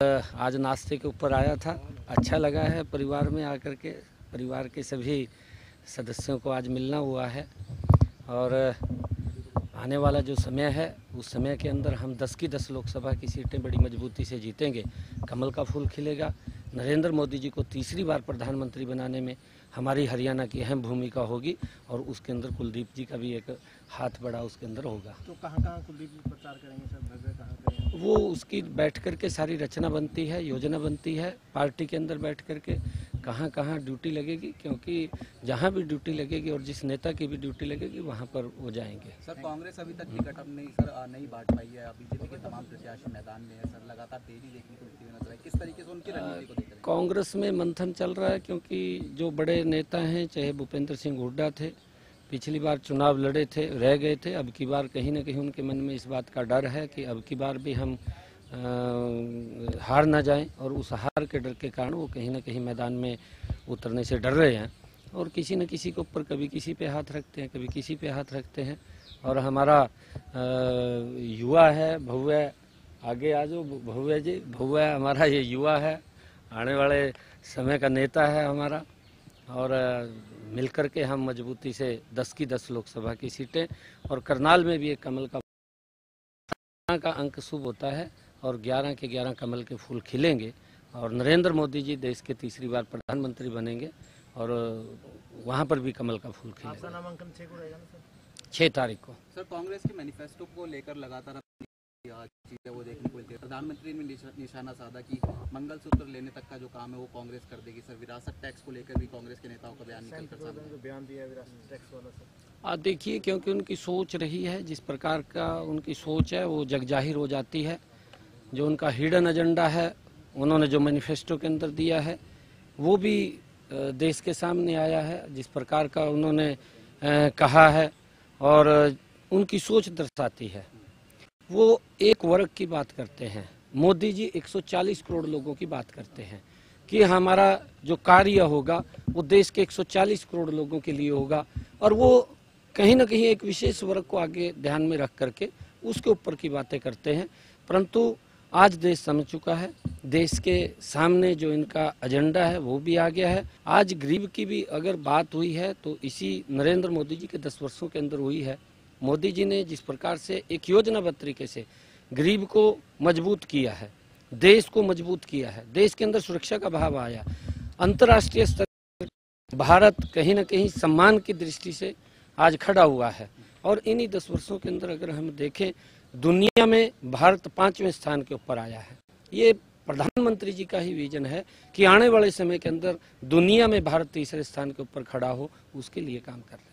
आज नाश्ते के ऊपर आया था, अच्छा लगा है परिवार में आकर के। परिवार के सभी सदस्यों को आज मिलना हुआ है और आने वाला जो समय है उस समय के अंदर हम 10 की 10 लोकसभा की सीटें बड़ी मजबूती से जीतेंगे। कमल का फूल खिलेगा। नरेंद्र मोदी जी को तीसरी बार प्रधानमंत्री बनाने में हमारी हरियाणा की अहम भूमिका होगी और उसके अंदर कुलदीप जी का भी एक हाथ बड़ा उसके अंदर होगा। तो कहाँ कुलदीप जी प्रचार करेंगे सर? भव्य कहाँ करेंगे? वो उसकी बैठ कर के सारी रचना बनती है, योजना बनती है पार्टी के अंदर बैठ कर के कहाँ कहाँ ड्यूटी लगेगी, क्योंकि जहाँ भी ड्यूटी लगेगी और जिस नेता की भी ड्यूटी लगेगी वहाँ पर वो जाएंगे। सर, कांग्रेस अभी तक टिकट अब नहीं बांट पाई है। बीजेपी के तमाम प्रत्याशी मैदान में है सर, लगातार तेजी देखने को मिलती है नजर है। किस तरीके से उनकी रणनीति को देख रहे हैं? कांग्रेस में मंथन चल रहा है, क्योंकि जो बड़े नेता हैं, चाहे भूपेंद्र सिंह हुड्डा थे, पिछली बार चुनाव लड़े थे, रह गए थे। अब की बार कहीं ना कहीं उनके मन में इस बात का डर है कि अब की बार भी हम हार ना जाएं, और उस हार के डर के कारण वो कहीं ना कहीं मैदान में उतरने से डर रहे हैं और किसी न किसी के ऊपर कभी किसी पे हाथ रखते हैं, कभी किसी पे हाथ रखते हैं। और हमारा युवा है, भव्य, आगे आ जाओ भव्य जी, भव्य हमारा ये युवा है, आने वाले समय का नेता है हमारा। और मिलकर के हम मजबूती से 10 की 10 लोकसभा की सीटें, और करनाल में भी एक कमल का अंक शुभ होता है और 11 के 11 कमल के फूल खिलेंगे और नरेंद्र मोदी जी देश के तीसरी बार प्रधानमंत्री बनेंगे और वहाँ पर भी कमल का फूल खिलेगा। आपका नामांकन 6 को रहेगा ना सर? 6 तारीख को। सर, कांग्रेस के मैनिफेस्टो को लेकर लगातार चीजें वो देखने को मिलती है। प्रधानमंत्री ने निशाना साधा कि मंगलसूत्र लेने तक का जो काम है वो कांग्रेस कर देगी। सर, विरासत टैक्स को लेकर भी कांग्रेस के नेताओं का बयान निकल कर बयान दिया विरासत टैक्स वाला सर। देखिए, क्योंकि उनकी सोच रही है, जिस प्रकार का उनकी सोच है वो जगजाहिर हो जाती है। जो उनका हिडन एजेंडा है, उन्होंने जो मैनिफेस्टो के अंदर दिया है वो भी देश के सामने आया है। जिस प्रकार का उन्होंने कहा है और उनकी सोच दर्शाती है। वो एक वर्ग की बात करते हैं, मोदी जी 140 करोड़ लोगों की बात करते हैं कि हमारा जो कार्य होगा वो देश के 140 करोड़ लोगों के लिए होगा, और वो कहीं ना कहीं एक विशेष वर्ग को आगे ध्यान में रख करके उसके ऊपर की बातें करते हैं। परंतु आज देश समझ चुका है, देश के सामने जो इनका एजेंडा है वो भी आ गया है। आज गरीब की भी अगर बात हुई है तो इसी नरेंद्र मोदी जी के 10 वर्षों के अंदर हुई है। मोदी जी ने जिस प्रकार से एक योजनाबद्ध तरीके से गरीब को मजबूत किया है, देश को मजबूत किया है, देश के अंदर सुरक्षा का भाव आया, अंतर्राष्ट्रीय स्तर भारत कहीं ना कहीं सम्मान की दृष्टि से आज खड़ा हुआ है। और इन्हीं 10 वर्षों के अंदर अगर हम देखें, दुनिया में भारत 5वें स्थान के ऊपर आया है। ये प्रधानमंत्री जी का ही विजन है कि आने वाले समय के अंदर दुनिया में भारत तीसरे स्थान के ऊपर खड़ा हो, उसके लिए काम कर रहे हैं।